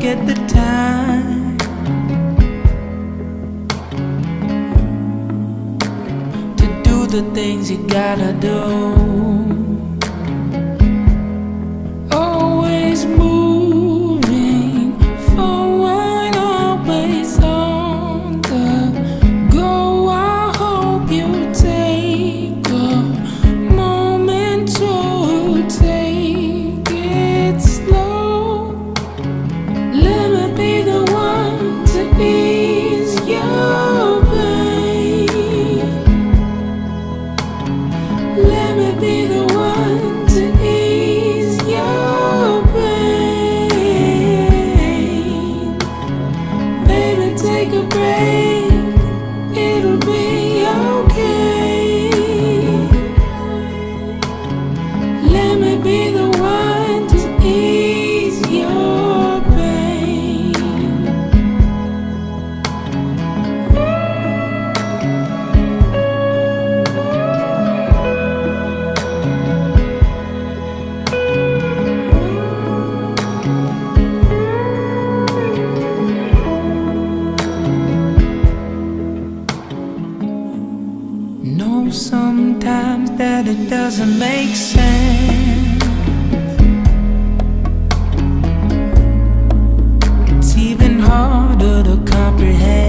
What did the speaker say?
get the time to do the things you gotta do. Always moving forward, always on the go. I hope you take a moment to take it slow. Let me be the one to ease your pain. Let me be the one to ease your pain. Baby, take a break, it'll be okay. Let me be the one to ease your pain. Know sometimes that it doesn't make sense. It's even harder to comprehend.